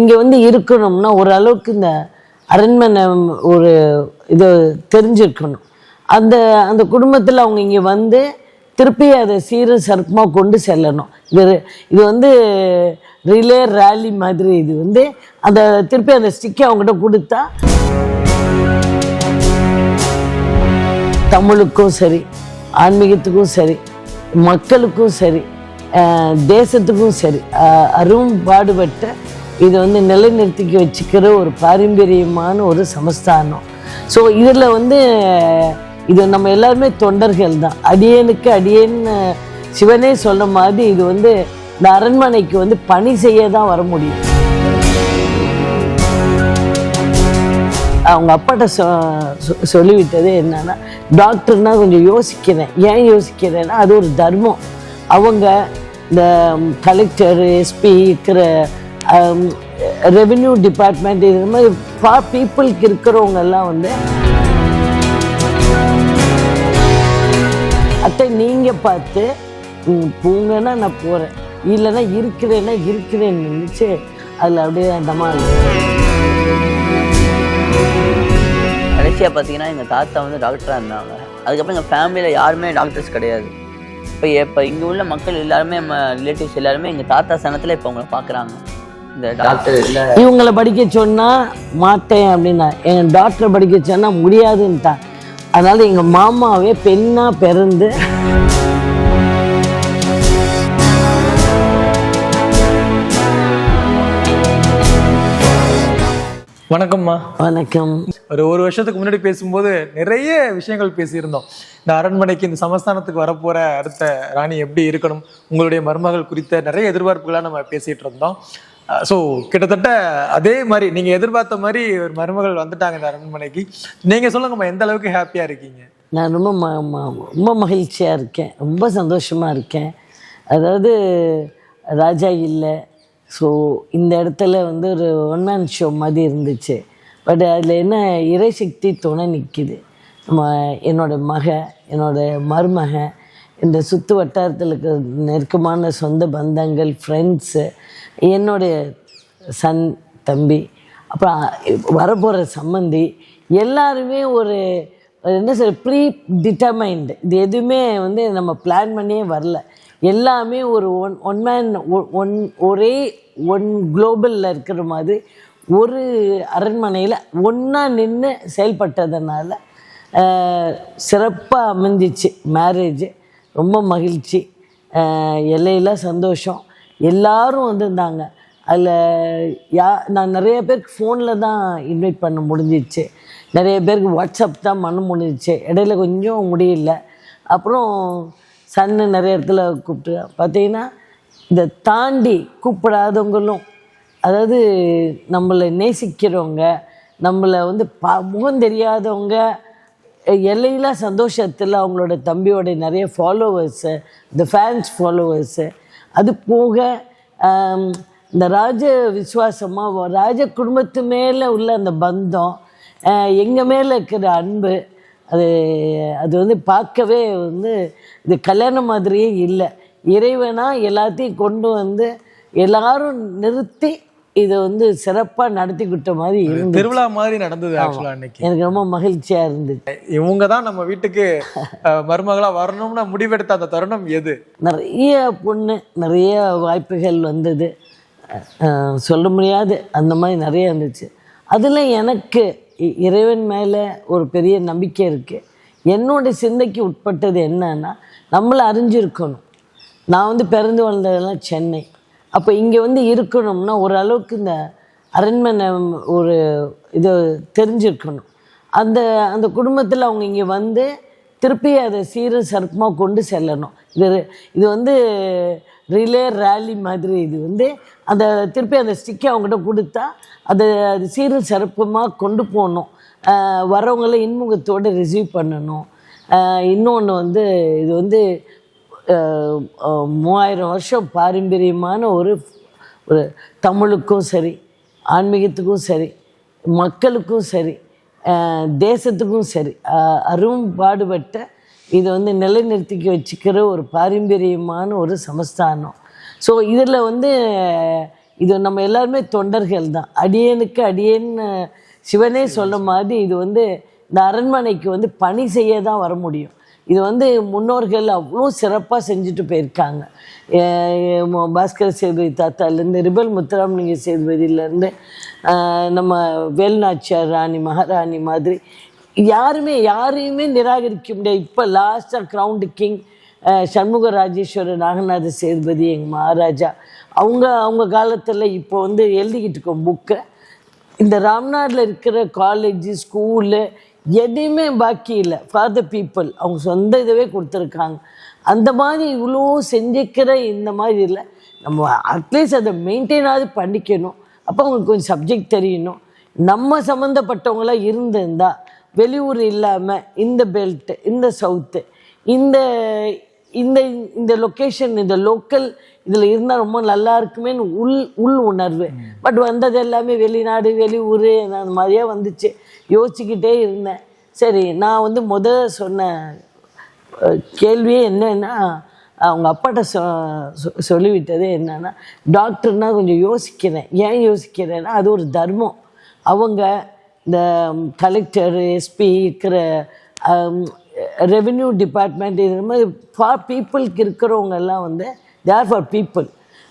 இங்கே வந்து இருக்கணும்னா ஓரளவுக்கு இந்த அரண்மனை ஒரு இது தெரிஞ்சிருக்கணும். அந்த அந்த குடும்பத்தில் அவங்க இங்கே வந்து திருப்பி அதை சீரும் சிறப்புமாக கொண்டு செல்லணும். இது வந்து ரிலே ரேலி மாதிரி. இது வந்து அந்த திருப்பி அந்த ஸ்டிக்கை அவங்ககிட்ட கொடுத்தா தமிழுக்கும் சரி, ஆன்மீகத்துக்கும் சரி, மக்களுக்கும் சரி, தேசத்துக்கும் சரி அரும் பாடுபட்ட இதை வந்து நிலைநிறுத்திக்க வச்சுக்கிற ஒரு பாரம்பரியமான ஒரு சமஸ்தானம். ஸோ இதில் வந்து இது நம்ம எல்லாருமே தொண்டர்கள் தான். அடியேனுக்கு அடியேன்னு சிவனே சொல்ற மாதிரி இது வந்து இந்த அரண்மனைக்கு வந்து பணி செய்ய தான் வர முடியும். அவங்க அப்பாட்ட சொல்லிவிட்டது என்னன்னா, டாக்டர்னா கொஞ்சம் யோசிக்கிறேன். ஏன் யோசிக்கிறேன்னா அது ஒரு தர்மம். அவங்க இந்த கலெக்டர், எஸ்பி இருக்கிற ரெவென்யூ டிபார்ட்மெண்ட் இது மாதிரி பீப்புளுக்கு இருக்கிறவங்க எல்லாம் வந்து அத்தை நீங்கள் பார்த்து போங்கன்னா நான் போகிறேன், இல்லைன்னா இருக்கிறேன்னு நினச்சி அதில் அப்படியே அந்தமா. கடைசியாக பார்த்தீங்கன்னா எங்கள் தாத்தா வந்து டாக்டராக இருந்தாங்க. அதுக்கப்புறம் எங்கள் ஃபேமிலியில் யாருமே டாக்டர்ஸ் கிடையாது. இப்போ இங்கே உள்ள மக்கள் எல்லாருமே, நம்ம ரிலேட்டிவ்ஸ் எல்லாருமே எங்கள் தாத்தா சனத்தில் இப்போ அவங்கள பார்க்குறாங்க. இந்த டாக்டர் இல்லை, இவங்களை படிக்க சொன்னால் மாட்டேன் அப்படின்னா, எங்கள் டாக்டரை படிக்க சொன்னால் முடியாதுன்ட்டான். அதனால் எங்கள் மாமாவே பெண்ணாக பிறந்து வணக்கம்மா. வணக்கம். ஒரு வருஷத்துக்கு முன்னாடி பேசும்போது நிறைய விஷயங்கள் பேசியிருந்தோம். இந்த அரண்மனைக்கு, இந்த சமஸ்தானத்துக்கு வரப்போற அடுத்த ராணி எப்படி இருக்கணும், உங்களுடைய மருமகள் குறித்த நிறைய எதிர்பார்ப்புகளாக நம்ம பேசிட்டு இருந்தோம். ஸோ கிட்டத்தட்ட அதே மாதிரி நீங்க எதிர்பார்த்த மாதிரி ஒரு மருமகள் வந்துட்டாங்க இந்த அரண்மனைக்கு. நீங்க சொல்லுங்கம்மா, எந்த அளவுக்கு ஹாப்பியா இருக்கீங்க? நான் ரொம்ப மகிழ்ச்சியாக இருக்கேன், ரொம்ப சந்தோஷமாக இருக்கேன். அதாவது ராஜா இல்லை, ஸோ இந்த இடத்துல வந்து ஒரு ஒன்மேன் ஷோ மாதிரி இருந்துச்சு. பட் அதில் என்ன இறைசக்தி துணை நிற்கிது. என்னோட மருமக, இந்த சுற்று வட்டாரத்தில் இருக்கிற நெருக்கமான சொந்த பந்தங்கள், ஃப்ரெண்ட்ஸு, என்னுடைய சன், தம்பி, அப்புறம் வரப்போகிற சம்மந்தி எல்லாருமே ஒரு என்ன சொல்ற ப்ரீ டிட்டர்மைண்டு. இது எதுவுமே வந்து நம்ம பிளான் பண்ணியே வரல. எல்லாமே ஒரு ஒன் குளோபலில் இருக்கிற மாதிரி ஒரு அரண்மனையில் ஒன்றா நின்று செயல்பட்டதுனால சிறப்பாக அமைஞ்சிச்சு மேரேஜ். ரொம்ப மகிழ்ச்சி, எல்லையில் சந்தோஷம். எல்லாரும் வந்திருந்தாங்க. அதில் நான் நிறைய பேருக்கு ஃபோனில் தான் இன்வைட் பண்ண முடிஞ்சிச்சு, நிறைய பேருக்கு வாட்ஸ்அப் தான் பண்ண முடிஞ்சிச்சு. இடையில கொஞ்சம் முடியல. அப்புறம் சன்னு நிறைய இடத்துல கூப்பிட்டு பார்த்தீங்கன்னா, இதை தாண்டி கூப்பிடாதவங்களும், அதாவது நம்மளை நேசிக்கிறவங்க, நம்மளை வந்து முகம் தெரியாதவங்க, எல்லையில சந்தோஷத்தில் அவங்களோட தம்பியோட நிறைய ஃபாலோவர்ஸு, இந்த ஃபேன்ஸ் ஃபாலோவர்ஸு, அது போக இந்த ராஜ விசுவாசமாக ராஜ குடும்பத்து மேலே உள்ள அந்த பந்தம், எங்கள் மேலே இருக்கிற அன்பு, அது வந்து பார்க்கவே வந்து இது கல்யாணம் மாதிரியே இல்லை. இறைவனாக எல்லாத்தையும் கொண்டு வந்து எல்லாரும் நிறுத்தி இதை வந்து சிறப்பாக நடத்திக்கிட்ட மாதிரி இருந்தது. திருவிழா மாதிரி நடந்தது. எனக்கு ரொம்ப மகிழ்ச்சியாக இருந்துச்சு. இவங்க தான் நம்ம வீட்டுக்கு மருமகளாக வரணும்னு முடிவெடுத்த அந்த தருணம் எது? நிறைய வாய்ப்புகள் வந்தது, சொல்ல முடியாது, அந்த மாதிரி நிறைய இருந்துச்சு. அதில் எனக்கு இறைவன் மேலே ஒரு பெரிய நம்பிக்கை இருக்குது. என்னோட சிந்தைக்கு உட்பட்டது என்னன்னா, நம்மளை அறிஞ்சிருக்கணும். நான் வந்து பிறந்து வளர்ந்ததெல்லாம் சென்னை. அப்போ இங்கே வந்து இருக்கணும்னா ஓரளவுக்கு இந்த அரண்மனை ஒரு இது தெரிஞ்சிருக்கணும். அந்த குடும்பத்தில் அவங்க இங்கே வந்து திருப்பி அதை சீரும் சிறப்புமாக கொண்டு செல்லணும். இது வந்து ரிலே ரேலி மாதிரி. இது வந்து அந்த திருப்பி அந்த ஸ்டிக்கை அவங்ககிட்ட கொடுத்தா அது சீரும் சிறப்புமாக கொண்டு போகணும். வரவங்களை இன்முகத்தோடு ரிசீவ் பண்ணணும். இன்னொன்று வந்து இது வந்து 3000 வருஷம் பாரம்பரியமான ஒரு தமிழுக்கும் சரி, ஆன்மீகத்துக்கும் சரி, மக்களுக்கும் சரி, தேசத்துக்கும் சரி அரும் பாடுபட்ட இதை வந்து நிலைநிறுத்திக்க வச்சுக்கிற ஒரு பாரம்பரியமான ஒரு சமஸ்தானம். ஸோ இதில் வந்து இது நம்ம எல்லாருமே தொண்டர்கள் தான். அடியேனுக்கு அடியேன்னு சிவனே சொல்ல மாதிரி இது வந்து இந்த அரண்மனைக்கு வந்து பணி செய்ய தான் வர முடியும். இது வந்து முன்னோர்கள் அவ்வளோ சிறப்பாக செஞ்சுட்டு போயிருக்காங்க. பாஸ்கர சேதுபதி தாத்தாலேருந்து ரிபல் முத்துராமலிங்க சேதுபதியிலேருந்து நம்ம வேலுநாச்சியார் ராணி மகாராணி மாதிரி யாரையுமே நிராகரிக்க முடியாது. இப்போ லாஸ்ட்டாக கிரவுண்டு கிங் சண்முக ராஜேஸ்வரர் நாகநாத சேதுபதி எங்கள் மகாராஜா அவங்க காலத்தில் இப்போ வந்து எழுதிக்கிட்டு இருக்கோம் புக்கை. இந்த ராம்நாட்டில் இருக்கிற காலேஜு ஸ்கூலு எதையுமே பாக்கி இல்லை. ஃபார் த பீப்புள் அவங்க சொந்த இதவே கொடுத்துருக்காங்க. அந்த மாதிரி இவ்வளோ செஞ்சுக்கிற இந்த மாதிரி இல்லை, நம்ம அட்லீஸ்ட் அதை மெயின்டைனாவது பண்ணிக்கணும். அப்போ அவங்களுக்கு கொஞ்சம் சப்ஜெக்ட் தெரியணும். நம்ம சம்மந்தப்பட்டவங்களாம் இருந்திருந்தா வெளியூர் இல்லாமல் இந்த பெல்ட்டு இந்த சவுத்து இந்த இந்த இந்த லொக்கேஷன் இந்த லோக்கல் இதில் இருந்தால் ரொம்ப நல்லா இருக்குமேன்னு உள் உணர்வு. பட் வந்தது எல்லாமே வெளிநாடு வெளியூர் அந்த மாதிரியே வந்துச்சு. யோசிச்சுக்கிட்டே இருந்தேன். சரி, நான் வந்து சொன்ன கேள்வியே என்னன்னா, அவங்க அப்பாட்ட சொல்லிவிட்டதே என்னன்னா, டாக்டர்னா கொஞ்சம் யோசிக்கிறேன். ஏன் யோசிக்கிறேன்னா அது ஒரு தர்மம். அவங்க இந்த கலெக்டர் எஸ்பி இருக்கிற ரெவென்யூ டிபார்ட்மெண்ட் இது மாதிரி ஃபார் பீப்புளுக்கு இருக்கிறவங்க எல்லாம் வந்து தேர் ஃபார் பீப்புள்.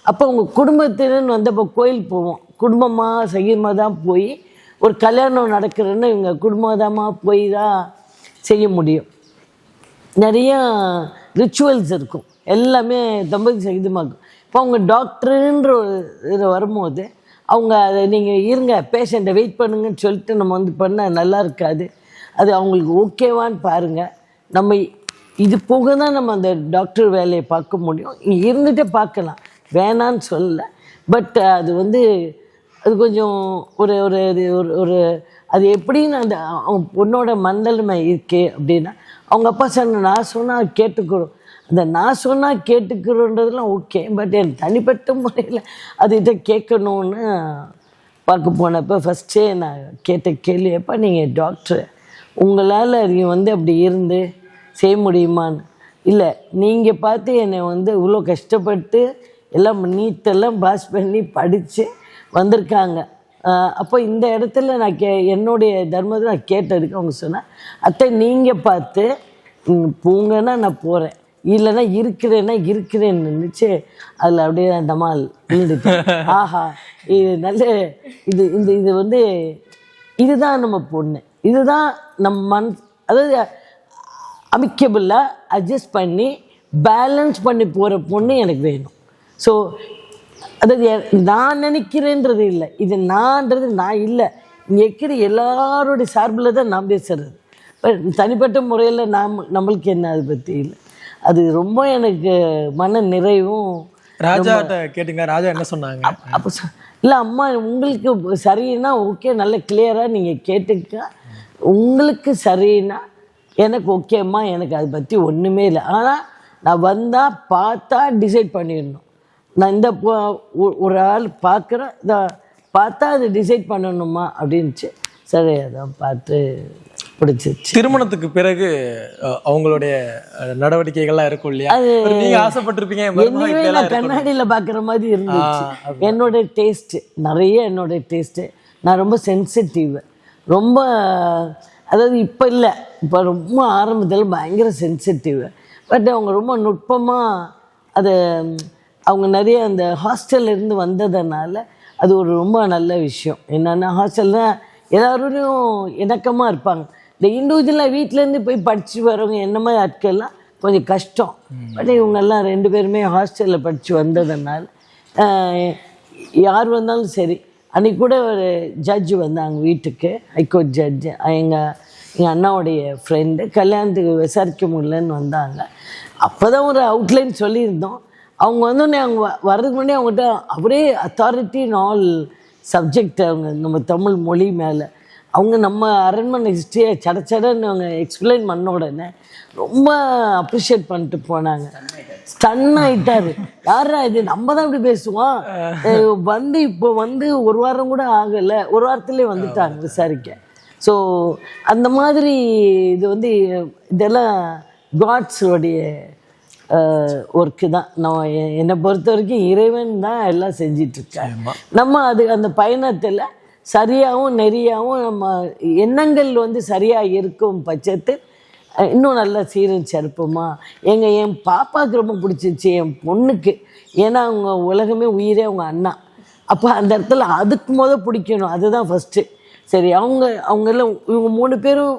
அப்போ உங்கள் குடும்பத்தினன்னு வந்து இப்போ கோயில் போவோம், குடும்பமாக சகிதமாக தான் போய் ஒரு கல்யாணம் நடக்கிறதுன்னு இவங்க குடும்பமாக போய் தான் செய்ய முடியும். நிறையா ரிச்சுவல்ஸ் இருக்கும், எல்லாமே தம்பதி சகிதமாகும். இப்போ அவங்க டாக்டருன்ற ஒரு இதில் வரும்போது அவங்க அதை நீங்கள் இருங்க பேஷண்ட்டை வெயிட் பண்ணுங்கன்னு சொல்லிட்டு நம்ம வந்து பண்ணால் நல்லா இருக்காது. அது அவங்களுக்கு ஓகேவான்னு பாருங்கள். நம்ம இது போக தான் நம்ம அந்த டாக்டர் வேலையை பார்க்க முடியும். இங்கே இருந்துகிட்டே பார்க்கலாம், வேணான்னு சொல்லலை. பட் அது வந்து அது கொஞ்சம் ஒரு ஒரு ஒரு அது எப்படின்னு அந்த அவங்க பொண்ணோட மண்டலமை இருக்கே அப்படின்னா, அவங்க அப்பா சொன்ன நான் சொன்னால் கேட்டுக்கிறோம். அந்த நான் சொன்னால் கேட்டுக்கிறோன்றதுலாம் ஓகே. பட் என் தனிப்பட்ட முறையில் அது இதை கேட்கணுன்னு பார்க்க போனப்போ ஃபஸ்ட்டே நான் கேட்ட கேள்வி, எப்போ நீங்கள் டாக்டர் உங்களால் நீங்கள் வந்து அப்படி இருந்து செய்ய முடியுமான்னு. இல்லை, நீங்கள் பார்த்து என்னை வந்து இவ்வளோ கஷ்டப்பட்டு எல்லாம் நீட்டெல்லாம் பாஸ் பண்ணி படித்து வந்திருக்காங்க. அப்போ இந்த இடத்துல நான் என்னுடைய தர்மத்தை நான் கேட்டதுக்கு அவங்க சொன்னேன், அத்தை நீங்கள் பார்த்து போங்கன்னா நான் போகிறேன், இல்லைன்னா இருக்கிறேன்னு நினச்சி அதில் அப்படியே நான் டமால் இருந்துட்டேன். ஆஹா, இது நல்ல இது வந்து இதுதான் நம்ம பொண்ணு, இதுதான் நம்ம அதாவது அமிக்கபிளாக அட்ஜஸ்ட் பண்ணி பேலன்ஸ் பண்ணி போகிற பொண்ணு எனக்கு வேணும். ஸோ அதாவது நான் நினைக்கிறேன்றது இல்லை, இது நான்றது நான் இல்லை. இங்கே இருக்கிற எல்லாருடைய சார்பில் தான் நான் பேசுறது. தனிப்பட்ட முறையில் நம்மளுக்கு என்ன அதை பற்றி இல்லை. அது ரொம்ப எனக்கு மன நிறைவும். ராஜாட்ட கேட்டுங்க, ராஜா என்ன சொன்னாங்க? அப்போ இல்லை அம்மா உங்களுக்கு சரின்னா ஓகே, நல்ல கிளியராக நீங்கள் கேட்டுக்க. உங்களுக்கு சரின்னா எனக்கு ஓகேம்மா, எனக்கு அதை பற்றி ஒன்றுமே இல்லை. ஆனால் நான் வந்தால் பார்த்தா டிசைட் பண்ணிடணும். நான் இந்த ஒரு ஆள் பார்க்குறேன், இதை பார்த்தா அதை டிசைட் பண்ணணுமா அப்படின்ச்சு. சரி, அதான் பார்த்து பிடிச்சிச்சு. திருமணத்துக்கு பிறகு அவங்களுடைய நடவடிக்கைகள்லாம் இருக்கும் இல்லையா? நீங்க ஆசைப்பட்டிருப்பீங்க, நான் கண்ணாடியில் பார்க்குற மாதிரி இருந்துச்சு. என்னோட டேஸ்ட்டு நிறைய, என்னோட டேஸ்ட்டு நான் ரொம்ப சென்சிட்டிவ், ரொம்ப அதாவது இப்போ இல்லை, இப்போ ரொம்ப ஆரம்பத்தில் பயங்கர சென்சிட்டிவ். பட் அவங்க ரொம்ப நுட்பமாக அதை அவங்க நிறைய அந்த ஹாஸ்டல்லேருந்து வந்ததுனால அது ஒரு ரொம்ப நல்ல விஷயம். என்னென்னா ஹாஸ்டலில் எல்லோரும் இணக்கமாக இருப்பாங்க. இந்த இண்டிவிஜுவலாக வீட்டிலேருந்து போய் படித்து வரவங்க என்ன மாதிரி ஆட்கள்லாம் கொஞ்சம் கஷ்டம். பட் இவங்கெல்லாம் 2 பேருமே ஹாஸ்டலில் படித்து வந்ததுனால யார் வந்தாலும் சரி. அன்றைக்கி கூட ஒரு ஜட்ஜு வந்தாங்க வீட்டுக்கு, ஹைகோர்ட் ஜட்ஜு, எங்கள் அண்ணாவுடைய ஃப்ரெண்டு. கல்யாணத்துக்கு விசாரிக்க முடியலன்னு வந்தாங்க. அப்போ தான் ஒரு அவுட்லைன் சொல்லியிருந்தோம். அவங்க வந்தோடனே அவங்க வர்றதுக்கு முன்னாடி அவங்ககிட்ட அவரே அத்தாரிட்டி இன் ஆல் சப்ஜெக்ட். அவங்க நம்ம தமிழ் மொழி மேலே அவங்க நம்ம அரண்மனை ஹிஸ்ட்ரியை சடச்சடன்னு அவங்க எக்ஸ்பிளைன் பண்ண உடனே ரொம்ப அப்ரிஷியேட் பண்ணிட்டு போனாங்க. ஸ்டன் ஆகிட்டார். யாரா இது, நம்ம தான் இப்படி பேசுவோம். வந்து இப்போ வந்து 1 வாரம் கூட ஆகலை, 1 வாரத்துலேயே வந்துட்டாங்க விசாரிக்க. ஸோ அந்த மாதிரி இது வந்து இதெல்லாம் காட்ஸோடைய ஒர்க்கு தான். நான் என்னை பொறுத்த வரைக்கும் இறைவன் தான் எல்லாம் செஞ்சிட்ருக்கேன். நம்ம அந்த பயணத்தில் சரியாகவும் நெறியாகவும் நம்ம எண்ணங்கள் வந்து சரியாக இருக்கும் பட்சத்தில் இன்னும் நல்லா சீரும் சிறப்புமா. என் பாப்பாவுக்கு ரொம்ப பிடிச்சிச்சு, என் பொண்ணுக்கு. ஏன்னா அவங்க உலகமே உயிரே அவங்க அண்ணா. அப்போ அந்த இடத்துல அதுக்கு பிடிக்கணும், அதுதான் ஃபஸ்ட்டு. சரி, அவங்கெல்லாம் இவங்க 3 பேரும்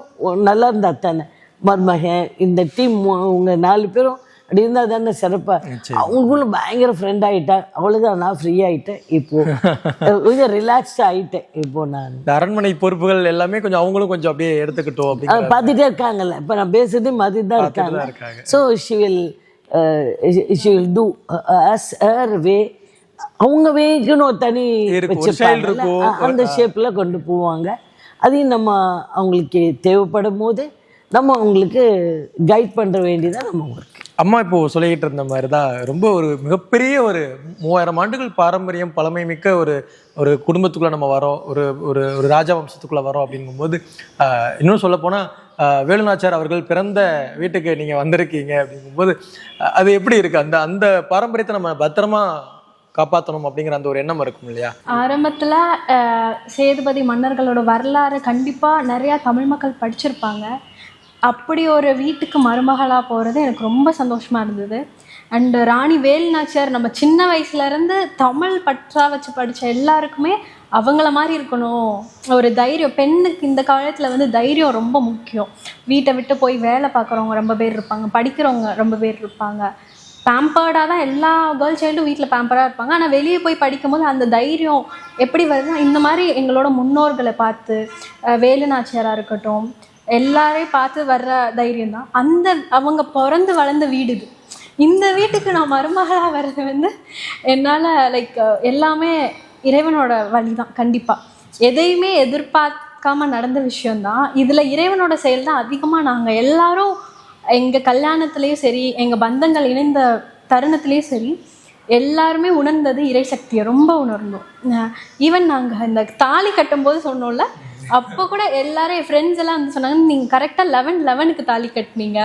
நல்லா இருந்தா தானே மருமகன் இந்த டீம் அவங்க 4 பேரும் அப்படி இருந்தால் தானே சிறப்பாக. அவங்களும் பயங்கர ஃப்ரெண்ட் ஆகிட்டேன். அவ்வளோதான், நான் ஃப்ரீ ஆகிட்டேன். இப்போது கொஞ்சம் ரிலாக்ஸ்டாக ஆகிட்டேன். இப்போது நான் அரண்மனை பொறுப்புகள் எல்லாமே கொஞ்சம் அவங்களும் கொஞ்சம் அப்படியே எடுத்துக்கிட்டோம் அப்படின்னு பார்த்துட்டே இருக்காங்கல்ல. இப்போ நான் பேசுறதே மாதிரி தான் இருக்காங்க. So she will do as her way. அவங்க வேக்குன்னு ஒரு தனி வச்சிருப்பாங்க, அந்த ஷேப்பில் கொண்டு போவாங்க. அதையும் நம்ம அவங்களுக்கு தேவைப்படும் போது நம்ம அவங்களுக்கு கைட் பண்ணுற வேண்டியதான் நம்ம ஒர்க். அம்மா இப்போ சொல்லிக்கிட்டு இருந்த மாதிரி தான் ரொம்ப ஒரு மிகப்பெரிய ஒரு 3000 ஆண்டுகள் பாரம்பரியம் பழமை மிக்க ஒரு குடும்பத்துக்குள்ளே நம்ம வரோம், ஒரு ராஜா வம்சத்துக்குள்ளே வரோம். அப்படிங்கும்போது இன்னும் சொல்லப்போனால் வேலுநாச்சியார் அவர்கள் பிறந்த வீட்டுக்கு நீங்கள் வந்திருக்கீங்க. அப்படிங்கும்போது அது எப்படி இருக்குது? அந்த பாரம்பரியத்தை நம்ம பத்திரமா காப்பாற்றணும் அப்படிங்கிற அந்த ஒரு எண்ணம் இருக்கும் இல்லையா? ஆரம்பத்தில் சேதுபதி மன்னர்களோட வரலாறு கண்டிப்பாக நிறையா தமிழ் மக்கள் படிச்சிருப்பாங்க. அப்படி ஒரு வீட்டுக்கு மருமகளாக போகிறது எனக்கு ரொம்ப சந்தோஷமாக இருந்தது. அண்டு ராணி வேலுநாச்சியார் நம்ம சின்ன வயசுலேருந்து தமிழ் பற்றா வச்சு படித்த எல்லாருக்குமே அவங்கள மாதிரி இருக்கணும், ஒரு தைரியம். பெண்ணுக்கு இந்த காலத்தில் வந்து தைரியம் ரொம்ப முக்கியம். வீட்டை விட்டு போய் வேலை பார்க்குறவங்க ரொம்ப பேர் இருப்பாங்க, படிக்கிறவங்க ரொம்ப பேர் இருப்பாங்க. பேம்பர்டாக தான் எல்லா கேர்ள் சைல்டும் வீட்டில் பேம்பர்டாக இருப்பாங்க. ஆனால் வெளியே போய் படிக்கும்போது அந்த தைரியம் எப்படி வருதுன்னா, இந்த மாதிரி எங்களோட முன்னோர்களை பார்த்து வேலுநாச்சியாராக இருக்கட்டும் எல்லாரையும் பார்த்து வர்ற தைரியம் தான். அவங்க பிறந்து வளர்ந்த வீடு இது. இந்த வீட்டுக்கு நான் மருமகளாக வர்றது வந்து என்னால் எல்லாமே இறைவனோட வழி தான். கண்டிப்பாக எதையுமே எதிர்பார்க்காம நடந்த விஷயந்தான். இதில் இறைவனோட செயல் தான் அதிகமாக. நாங்கள் எல்லாரும் எங்கள் கல்யாணத்துலேயும் சரி, எங்கள் பந்தங்கள் இணைந்த தருணத்துலேயும் சரி, எல்லாருமே உணர்ந்தது இறை சக்தியை ரொம்ப உணர்ந்தோம். ஈவன் நாங்கள் இந்த தாலி கட்டும்போது சொன்னோம்ல, அப்போ கூட எல்லாரும் என் ஃப்ரெண்ட்ஸ் எல்லாம் வந்து சொன்னாங்க, நீங்கள் கரெக்டாக 11:11க்கு தாலி கட்டினீங்க.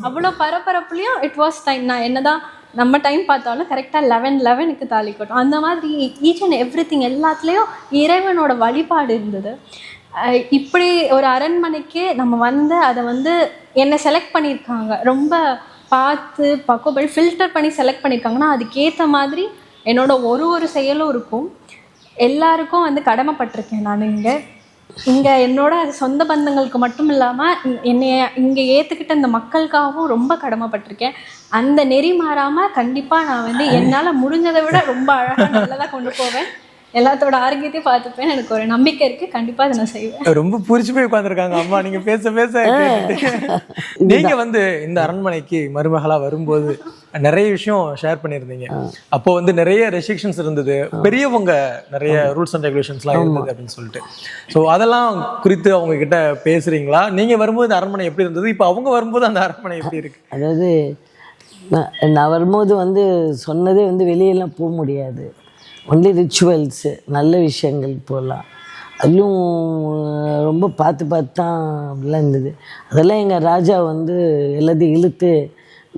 அவ்வளோ பரபரப்புலையும் இட் வாஸ் டைம். நான் என்னதான் நம்ம டைம் பார்த்தாலும் கரெக்டாக 11:11க்கு தாலி கட்டும். அந்த மாதிரி ஈச் அண்ட் எவ்ரிதிங் எல்லாத்துலேயும் இறைவனோட வழிபாடு இருந்தது. இப்படி ஒரு அரண்மனைக்கு நம்ம வந்து அதை வந்து என்னை செலக்ட் பண்ணியிருக்காங்க, ரொம்ப பார்த்து பக்குவப்படி ஃபில்டர் பண்ணி செலக்ட் பண்ணியிருக்காங்கன்னா அதுக்கேற்ற மாதிரி என்னோட ஒரு செயலும் இருக்கும். எல்லாருக்கும் வந்து கடமைப்பட்டிருக்கேன் நான். இங்கே என்னோட சொந்த பந்தங்களுக்கு மட்டும் இல்லாமல் என்னைய இங்கே ஏற்றுக்கிட்ட இந்த மக்களுக்காகவும் ரொம்ப கடமைப்பட்டிருக்கேன். அந்த நெறி மாறாமல் கண்டிப்பாக நான் வந்து என்னால் முடிஞ்சதை விட ரொம்ப அழகாக நல்லதாக கொண்டு போவேன். எல்லாத்தோட ஆரோக்கியத்தையும் பார்த்துப்பேன். எனக்கு ஒரு நம்பிக்கை இருக்குது, கண்டிப்பாக அதை நான் செய்வேன். ரொம்ப புரிச்சு போய் உட்காந்துருக்காங்க அம்மா நீங்க பேச. நீங்க வந்து இந்த அரண்மனைக்கு மருமகளா வரும்போது நிறைய விஷயம் ஷேர் பண்ணியிருந்தீங்க. அப்போ வந்து நிறைய ரெஸ்ட்ரிக்ஷன்ஸ் இருந்தது, பெரியவங்க நிறைய ரூல்ஸ் அண்ட் ரெகுலேஷன்ஸ்லாம் இருந்தது அப்படின்னு சொல்லிட்டு. ஸோ அதெல்லாம் குறித்து அவங்க கிட்ட பேசுறீங்களா? நீங்க வரும்போது அரண்மனை எப்படி இருந்தது, இப்போ அவங்க வரும்போது அந்த அரண்மனை எப்படி இருக்கு? அதாவது நான் வரும்போது வந்து சொன்னதே வந்து வெளியெல்லாம் போக முடியாது, ஒன்லி ரிச்சுவல்ஸு, நல்ல விஷயங்கள் போகலாம். அதுவும் ரொம்ப பார்த்து தான் அப்படிலாம் இருந்தது. அதெல்லாம் எங்கள் ராஜா வந்து எல்லாத்தையும் இழுத்து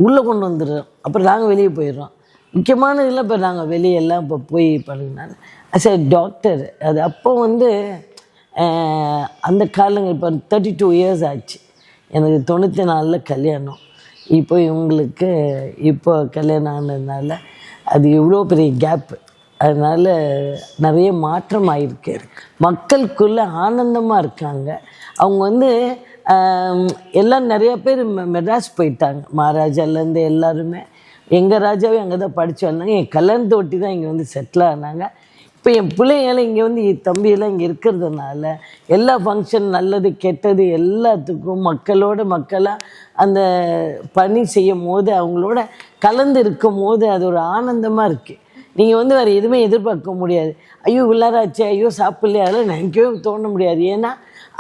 உள்ளே கொண்டு வந்துடுறோம். அப்புறம் நாங்கள் வெளியே போயிடுறோம். முக்கியமானதெல்லாம் இப்போ நாங்கள் வெளியெல்லாம் இப்போ போய் பண்ணுனால அஸ் எ டாக்டர். அது அப்போ வந்து அந்த காலங்கள் இப்போ 32 இயர்ஸ் ஆச்சு. எனக்கு 94 கல்யாணம். இப்போ இவங்களுக்கு இப்போ கல்யாணம் ஆனதுனால அது எவ்வளோ பெரிய கேப்பு. அதனால் நிறைய மாற்றம் ஆகிருக்கு. மக்களுக்குள்ளே ஆனந்தமாக இருக்காங்க. அவங்க வந்து எல்லாம் நிறைய பேர் மெட்ராஸ் போயிட்டாங்க. மகாராஜாலேருந்து எல்லாருமே. எங்கள் ராஜாவே அங்கே தான் படித்து வந்தாங்க. என் கல்யாணத்தை ஒட்டி தான் இங்கே வந்து செட்டில் ஆனாங்க. இப்போ என் பிள்ளைங்களாம் இங்கே வந்து என் தம்பியெல்லாம் இங்கே இருக்கிறதுனால எல்லா ஃபங்க்ஷன் நல்லது கெட்டது எல்லாத்துக்கும் மக்களாக அந்த பணி செய்யும் போது அவங்களோட கலந்து இருக்கும் போது அது ஒரு ஆனந்தமாக இருக்குது. நீங்கள் வந்து வேறு எதுவுமே எதிர்பார்க்க முடியாது. ஐயோ உள்ளாராச்சு, ஐயோ சாப்பிட்லையே, அதெல்லாம் நினைக்கவே தோண முடியாது. ஏன்னா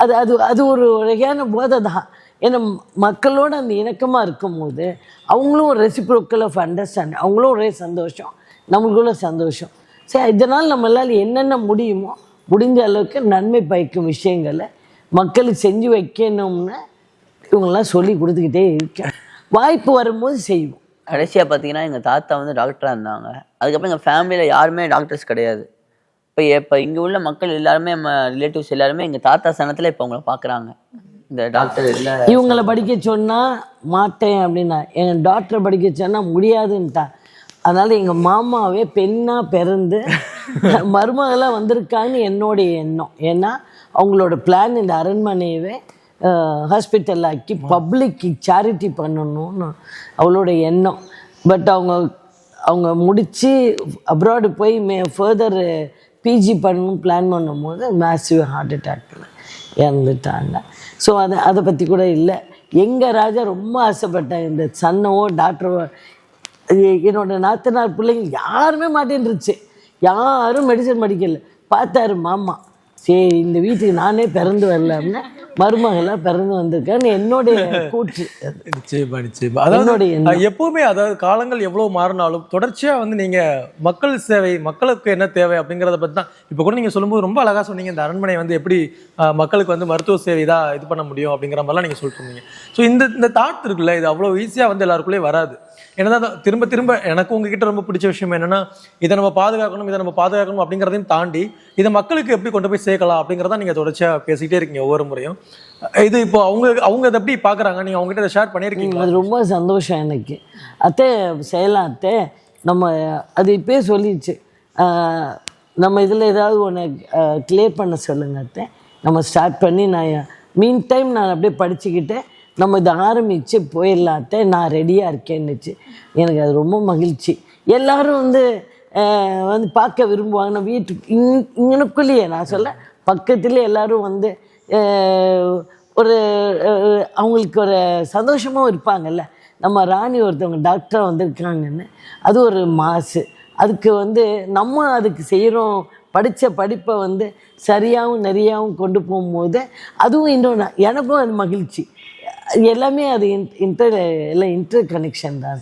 அது அது அது ஒரு வகையான போதை தான். ஏன்னா மக்களோட அந்த இணக்கமாக இருக்கும் போது அவங்களும் ஒரு ரெசிப்ரோக்கல் ஆஃப் அண்டர்ஸ்டாண்டிங், அவங்களும் ஒரே சந்தோஷம், நம்மளுக்குள்ள சந்தோஷம். சரி, இதனால் நம்மளால் என்னென்ன முடியுமோ முடிஞ்ச அளவுக்கு நன்மை பயக்கும் விஷயங்களை மக்களுக்கு செஞ்சு வைக்கணும்னு இவங்கெல்லாம் சொல்லி கொடுத்துக்கிட்டே இருக்கேன். வாய்ப்பு வரும்போது செய்வோம். கடைசியாக பார்த்தீங்கன்னா எங்கள் தாத்தா வந்து டாக்டராக இருந்தாங்க. அதுக்கப்புறம் எங்கள் ஃபேமிலியில் யாருமே டாக்டர்ஸ் கிடையாது. இப்போ இங்கே உள்ள மக்கள் எல்லாருமே ரிலேட்டிவ்ஸ் எல்லாருமே எங்கள் தாத்தா சனத்தில் இப்போ அவங்கள பார்க்குறாங்க. இந்த டாக்டர் இல்லை. இவங்களை படிக்க சொன்னால் மாட்டேன் அப்படின்னா, எங்கள் டாக்டரை படிக்க சொன்னால் முடியாதுன்ட்டா. அதனால் எங்கள் மாமாவே பெண்ணாக பிறந்து மருமகளாக வந்திருக்கான்னு என்னுடைய எண்ணம். ஏன்னா அவங்களோட பிளான் இந்த அரண்மனையவே ஹாஸ்பிட்டல் ஆக்கி பப்ளிக்கு சேரிட்டி பண்ணணும்னு அவளோட எண்ணம். பட் அவங்க முடித்து அப்ராடு போய் ஃபர்தர் பிஜி பண்ணணும் பிளான் பண்ணும்போது மேசிவ் ஹார்ட் அட்டாக்கில் இறந்துட்டாங்க. ஸோ அதை பற்றி கூட இல்லை. எங்கள் ராஜா ரொம்ப ஆசைப்பட்டாங்க இந்த சன்னவோ டாக்டரோ. என்னோட நாத்தனார் பிள்ளைங்க யாருமே மாட்டேன்ருச்சு. யாரும் மெடிசன் படிக்கல. பார்த்தாரு மாமா, சரி இந்த வீட்டுக்கு நானே பிறந்து வரல அப்படின்னா மருமகளாக பிறந்து வந்திருக்கேன்னு என்னுடைய கூற்று. நிச்சயமா. அதாவது எப்பவுமே அதாவது காலங்கள் எவ்வளவு மாறினாலும் தொடர்ச்சியா வந்து நீங்க மக்கள் சேவை, மக்களுக்கு என்ன தேவை அப்படிங்கிறத பத்தி தான் இப்போ கூட நீங்க சொல்லும்போது ரொம்ப அழகா சொன்னீங்க. இந்த அரண்மனை வந்து எப்படி மக்களுக்கு வந்து மருத்துவ சேவை தான் இது பண்ண முடியும் அப்படிங்கிற மாதிரிலாம் நீங்க சொல்லிட்டு இருந்தீங்க. ஸோ இந்த தாட் இருக்குல்ல, இது அவ்வளவு ஈஸியா வந்து எல்லாருக்குள்ளே வராது. என்னதான் திரும்ப எனக்கு உங்ககிட்ட ரொம்ப பிடிச்ச விஷயம் என்னன்னா, இதை நம்ம பாதுகாக்கணும் அப்படிங்கிறதையும் தாண்டி இதை மக்களுக்கு எப்படி கொண்டு போய் சேர்க்கலாம் அப்படிங்கிறத நீங்க தொடர்ச்சியா பேசிக்கிட்டே இருக்கீங்க ஒவ்வொரு முறையும். இது இப்போ அவங்க இதை எப்படி பாக்குறாங்க, நீங்க அவங்ககிட்ட இதை ஷேர் பண்ணியிருக்கீங்க? அது ரொம்ப சந்தோஷம் எனக்கு. அத்தை செய்யலாம் அத்தை, நம்ம அது இப்போயே சொல்லிடுச்சு. நம்ம இதில் ஏதாவது ஒன்று கிளியர் பண்ண சொல்லுங்க அத்தை, நம்ம ஸ்டார்ட் பண்ணி நான் மீன் டைம் நான் அப்படியே படிச்சுக்கிட்டேன், நம்ம இதை ஆரம்பித்து போயிடலாத்த, நான் ரெடியாக இருக்கேன்னுச்சு. எனக்கு அது ரொம்ப மகிழ்ச்சி. எல்லோரும் வந்து பார்க்க விரும்புவாங்க. நான் வீட்டுக்கு இங்கனுக்குள்ளேயே நான் சொல்ல பக்கத்துலேயே எல்லோரும் வந்து ஒரு அவங்களுக்கு ஒரு சந்தோஷமாகவும் இருப்பாங்கல்ல. நம்ம ராணி ஒருத்தவங்க டாக்டராக வந்திருக்காங்கன்னு, அது ஒரு மாசு. அதுக்கு வந்து நம்ம அதுக்கு செய்கிறோம். படித்த படிப்பை வந்து சரியாகவும் நிறையாகவும் கொண்டு போகும்போது அதுவும் இன்னொன்று எனக்கும் அது மகிழ்ச்சி. எல்லாமே அது எல்லாம் இன்டர் கனெக்ஷன் தான்.